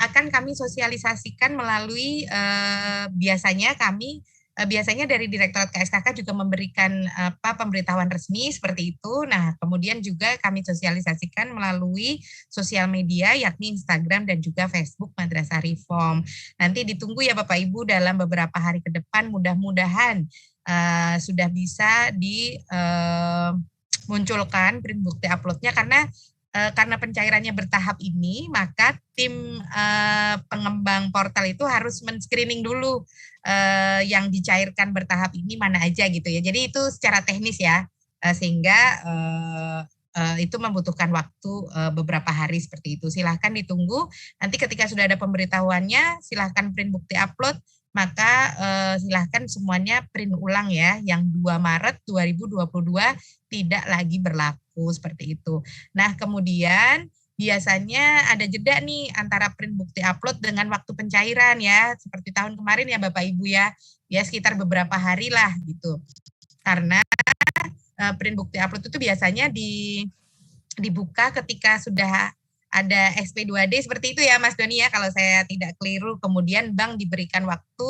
akan kami sosialisasikan melalui biasanya dari Direktorat KSKK juga memberikan pemberitahuan resmi seperti itu. Nah, kemudian juga kami sosialisasikan melalui sosial media yakni Instagram dan juga Facebook Madrasah Reform. Nanti ditunggu ya Bapak Ibu dalam beberapa hari ke depan, mudah-mudahan sudah bisa dimunculkan print bukti uploadnya, karena pencairannya bertahap ini, maka tim pengembang portal itu harus men-screening dulu yang dicairkan bertahap ini mana aja gitu ya. Jadi itu secara teknis ya, sehingga itu membutuhkan waktu beberapa hari seperti itu. Silahkan ditunggu, nanti ketika sudah ada pemberitahuannya, silahkan print bukti upload, maka silahkan semuanya print ulang ya, yang 2 Maret 2022 tidak lagi berlaku seperti itu. Nah, kemudian biasanya ada jeda nih antara print bukti upload dengan waktu pencairan ya, seperti tahun kemarin ya Bapak Ibu ya sekitar beberapa hari lah gitu. Karena print bukti upload itu biasanya dibuka ketika sudah ada SP2D seperti itu ya Mas Doni ya, kalau saya tidak keliru. Kemudian bank diberikan waktu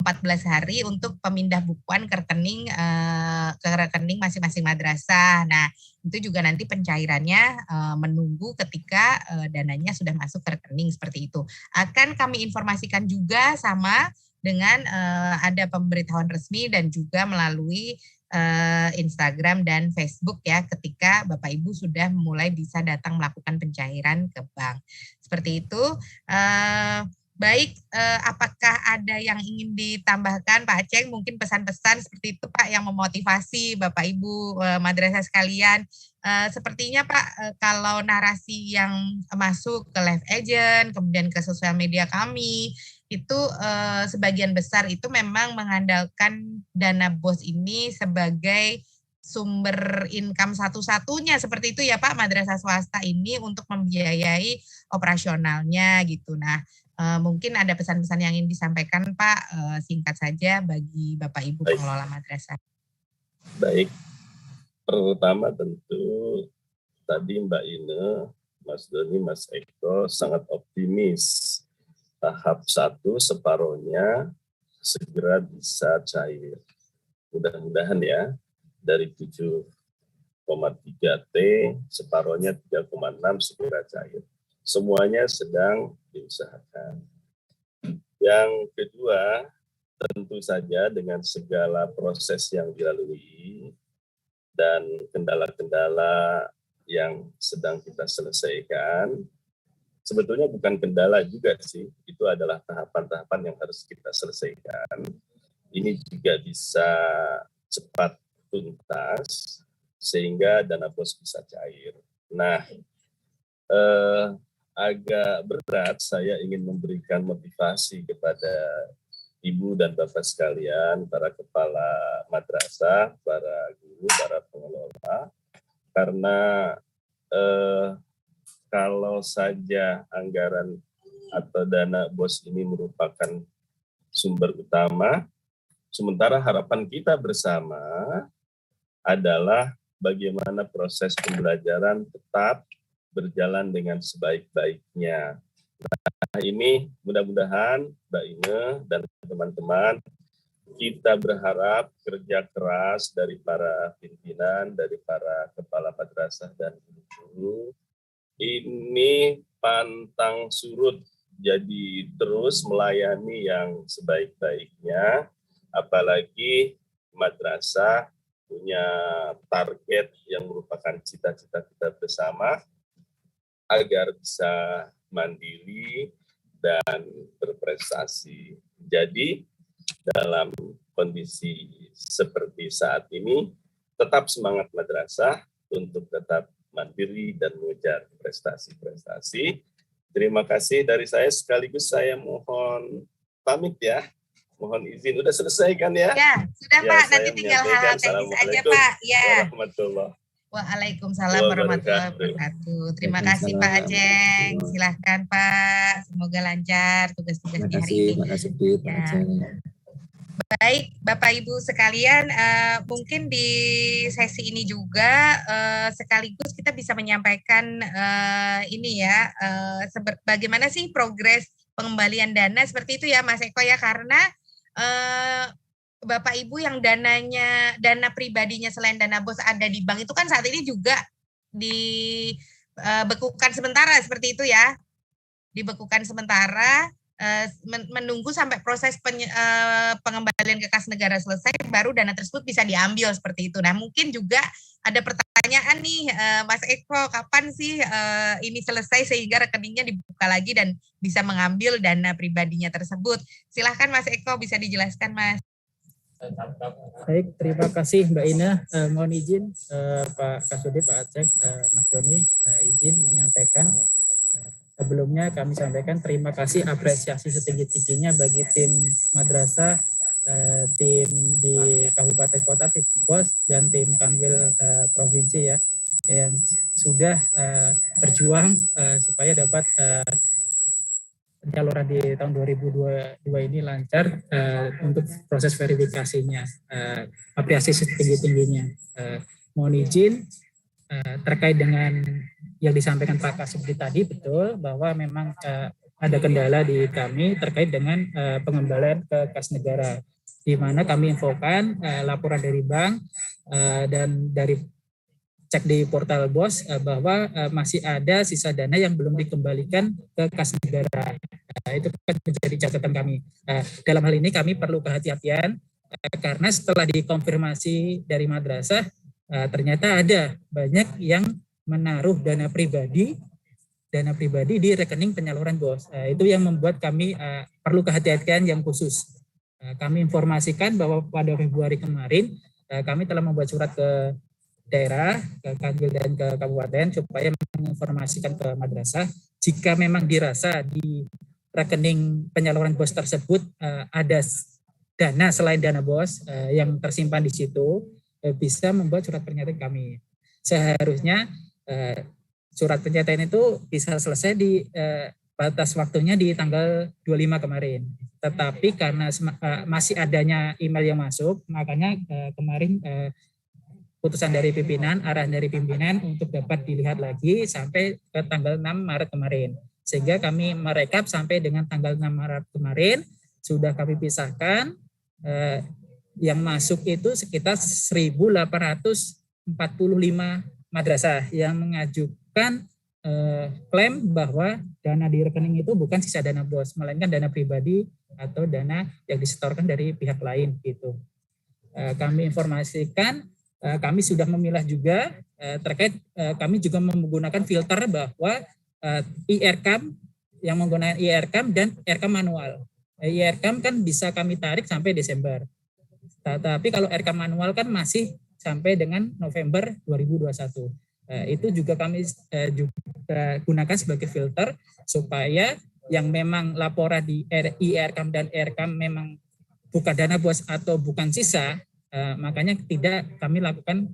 14 hari untuk pemindah bukuan ke rekening masing-masing madrasah. Nah, itu juga nanti pencairannya menunggu ketika dananya sudah masuk ke rekening seperti itu. Akan kami informasikan juga sama dengan ada pemberitahuan resmi dan juga melalui Instagram dan Facebook ya, ketika Bapak Ibu sudah mulai bisa datang melakukan pencairan ke bank. Seperti itu. Baik, apakah ada yang ingin ditambahkan Pak Aceng? Mungkin pesan-pesan seperti itu Pak yang memotivasi Bapak Ibu madrasah sekalian. Sepertinya Pak, kalau narasi yang masuk ke live agent, kemudian ke sosial media kami, itu sebagian besar itu memang mengandalkan dana BOS ini sebagai sumber income satu-satunya seperti itu ya Pak, madrasah swasta ini untuk membiayai operasionalnya gitu. Nah, mungkin ada pesan-pesan yang ingin disampaikan Pak, singkat saja bagi Bapak Ibu pengelola madrasah. Baik, pertama tentu tadi Mbak Ine, Mas Doni, Mas Eko sangat optimis. Tahap 1 separohnya segera bisa cair. Mudah-mudahan ya, dari 7,3 T, separohnya 3,6 segera cair. Semuanya sedang diusahakan. Yang kedua, tentu saja dengan segala proses yang dilalui dan kendala-kendala yang sedang kita selesaikan, sebetulnya bukan kendala juga sih, itu adalah tahapan-tahapan yang harus kita selesaikan. Ini juga bisa cepat tuntas, sehingga dana BOS bisa cair. Nah, agak berat saya ingin memberikan motivasi kepada Ibu dan Bapak sekalian, para kepala madrasah, para guru, para pengelola, karena kalau saja anggaran atau dana BOS ini merupakan sumber utama, sementara harapan kita bersama adalah bagaimana proses pembelajaran tetap berjalan dengan sebaik-baiknya. Nah, ini mudah-mudahan Mbak Ine dan teman-teman, kita berharap kerja keras dari para pimpinan, dari para kepala madrasah dan guru, ini pantang surut, jadi terus melayani yang sebaik-baiknya, apalagi madrasah punya target yang merupakan cita-cita kita bersama agar bisa mandiri dan berprestasi. Jadi dalam kondisi seperti saat ini, tetap semangat madrasah untuk tetap mandiri dan mengejar prestasi-prestasi. Terima kasih dari saya, sekaligus saya mohon pamit ya. Mohon izin, udah selesai kan ya? Ya, sudah Pak, nanti tinggal hal-hal teknis aja Pak. Ya. Waalaikumsalam warahmatullahi wabarakatuh. Terima kasih Pak Aceng. Silahkan Pak, semoga lancar tugas-tugasnya hari ini. Terima kasih Pak Aceng. Baik, Bapak Ibu sekalian, mungkin di sesi ini juga sekaligus kita bisa menyampaikan ini ya, bagaimana sih progres pengembalian dana seperti itu ya, Mas Eko ya, karena Bapak Ibu yang dana pribadinya selain dana bos ada di bank itu kan saat ini juga dibekukan sementara seperti itu ya, dibekukan sementara. Menunggu sampai proses pengembalian ke kas negara selesai, baru dana tersebut bisa diambil seperti itu. Nah, mungkin juga ada pertanyaan nih, Mas Eko, kapan sih ini selesai sehingga rekeningnya dibuka lagi dan bisa mengambil dana pribadinya tersebut? Silahkan Mas Eko, bisa dijelaskan, Mas. Baik, terima kasih Mbak Ina. Mohon izin Pak Kasudi, Pak Aceh, Mas Doni, izin menyampaikan. Sebelumnya kami sampaikan terima kasih apresiasi setinggi-tingginya bagi tim madrasah, tim di Kabupaten Kota, tim BOS, dan tim Kanwil Provinsi ya, yang sudah berjuang supaya dapat penyaluran di tahun 2022 ini lancar untuk proses verifikasinya. Apresiasi setinggi-tingginya. Mohon izin terkait dengan yang disampaikan Pak Kasubdit tadi, betul bahwa memang ada kendala di kami terkait dengan pengembalian ke kas negara, di mana kami infokan laporan dari bank dan dari cek di portal BOS bahwa masih ada sisa dana yang belum dikembalikan ke kas negara. Itu kan menjadi catatan kami. Dalam hal ini kami perlu kehati-hatian karena setelah dikonfirmasi dari madrasah, ternyata ada banyak yang menaruh dana pribadi di rekening penyaluran BOS. Itu yang membuat kami perlu kehati-hatian yang khusus. Kami informasikan bahwa pada Februari kemarin kami telah membuat surat ke daerah, ke Kanwil dan ke kabupaten supaya menginformasikan ke madrasah jika memang dirasa di rekening penyaluran BOS tersebut ada dana selain dana BOS yang tersimpan di situ, bisa membuat surat pernyataan kami. Seharusnya surat pernyataan itu bisa selesai di batas waktunya di tanggal 25 kemarin. Tetapi karena masih adanya email yang masuk, makanya kemarin putusan dari pimpinan, arahan dari pimpinan untuk dapat dilihat lagi sampai ke tanggal 6 Maret kemarin. Sehingga kami merekap sampai dengan tanggal 6 Maret kemarin, sudah kami pisahkan, yang masuk itu sekitar 1.845 madrasah yang mengajukan klaim bahwa dana di rekening itu bukan sisa dana BOS, melainkan dana pribadi atau dana yang disetorkan dari pihak lain gitu. Kami informasikan, kami sudah memilah juga terkait kami juga menggunakan filter bahwa IRCAM yang menggunakan IRCAM dan RCAM manual. IRCAM kan bisa kami tarik sampai Desember. Tapi kalau RCAM manual kan masih sampai dengan November 2021. Itu juga kami juga gunakan sebagai filter supaya yang memang laporan di IRCAM dan RCAM memang bukan dana BOS atau bukan sisa, makanya tidak kami lakukan,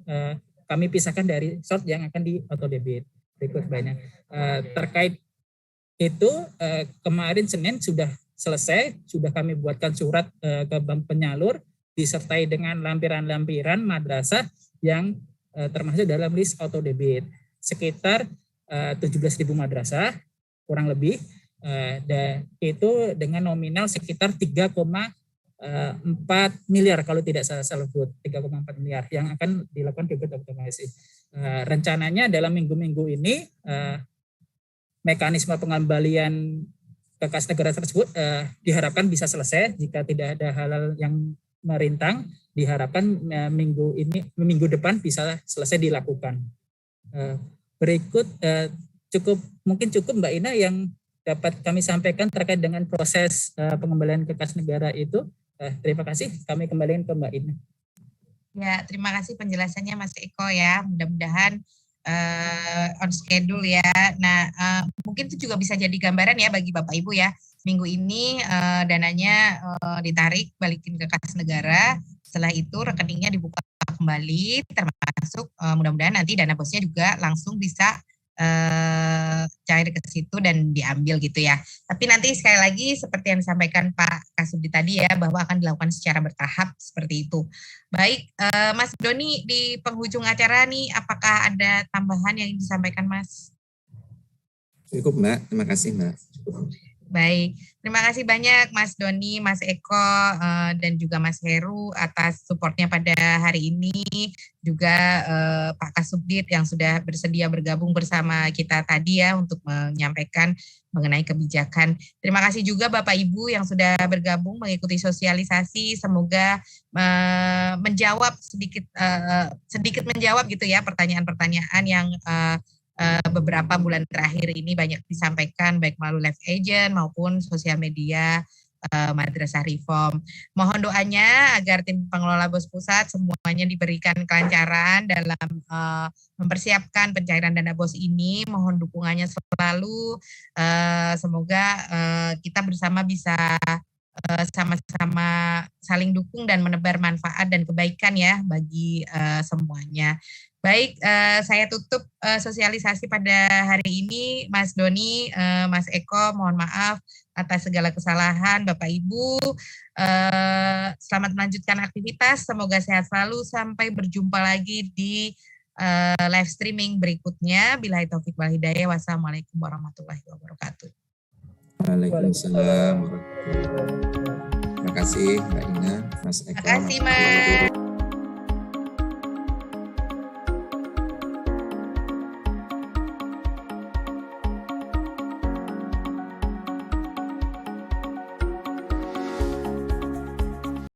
kami pisahkan dari short yang akan di auto debit. Berikut banyak. Terkait itu kemarin Senin sudah selesai, sudah kami buatkan surat ke bank penyalur disertai dengan lampiran-lampiran madrasah yang termasuk dalam list auto debit. Sekitar 17.000 madrasah kurang lebih, dan itu dengan nominal sekitar 3,4 miliar kalau tidak salah sebut, 3,4 miliar yang akan dilakukan debit otomasi. Rencananya dalam minggu-minggu ini mekanisme pengembalian ke kas negara tersebut diharapkan bisa selesai jika tidak ada hal-hal yang merintang, diharapkan minggu depan bisa selesai dilakukan. Berikut mungkin cukup Mbak Ina yang dapat kami sampaikan terkait dengan proses pengembalian ke kas negara itu. Terima kasih, kami kembalikan ke Mbak Ina. Ya, terima kasih penjelasannya Mas Eko ya. Mudah-mudahan on schedule ya. Nah, mungkin itu juga bisa jadi gambaran ya bagi Bapak Ibu ya. Minggu ini dananya ditarik balikin ke kas negara. Setelah itu rekeningnya dibuka kembali, termasuk mudah-mudahan nanti dana bosnya juga langsung bisa cair ke situ dan diambil gitu ya. Tapi nanti sekali lagi seperti yang disampaikan Pak Kasubdit tadi ya, bahwa akan dilakukan secara bertahap seperti itu. Baik, Mas Doni di penghujung acara nih, apakah ada tambahan yang ingin disampaikan Mas? Cukup Mbak, terima kasih Mbak. Baik, terima kasih banyak Mas Doni, Mas Eko, dan juga Mas Heru atas supportnya pada hari ini. Juga Pak Kasubdit yang sudah bersedia bergabung bersama kita tadi ya untuk menyampaikan mengenai kebijakan. Terima kasih juga Bapak Ibu yang sudah bergabung mengikuti sosialisasi. Semoga menjawab sedikit menjawab gitu ya pertanyaan-pertanyaan yang beberapa bulan terakhir ini banyak disampaikan baik melalui live agent maupun sosial media Madrasah Reform. Mohon doanya agar tim pengelola BOS Pusat semuanya diberikan kelancaran dalam mempersiapkan pencairan dana BOS ini. Mohon dukungannya selalu. Semoga kita bersama bisa sama-sama saling dukung dan menebar manfaat dan kebaikan ya bagi semuanya. Baik, saya tutup sosialisasi pada hari ini. Mas Doni, Mas Eko, mohon maaf atas segala kesalahan. Bapak Ibu, selamat melanjutkan aktivitas. Semoga sehat selalu. Sampai berjumpa lagi di live streaming berikutnya. Billahi taufik wal hidayah. Wassalamualaikum warahmatullahi wabarakatuh. Waalaikumsalam warahmatullahi wabarakatuh. Terima kasih Mbak Ina, Mas Eko. Terima kasih Mas.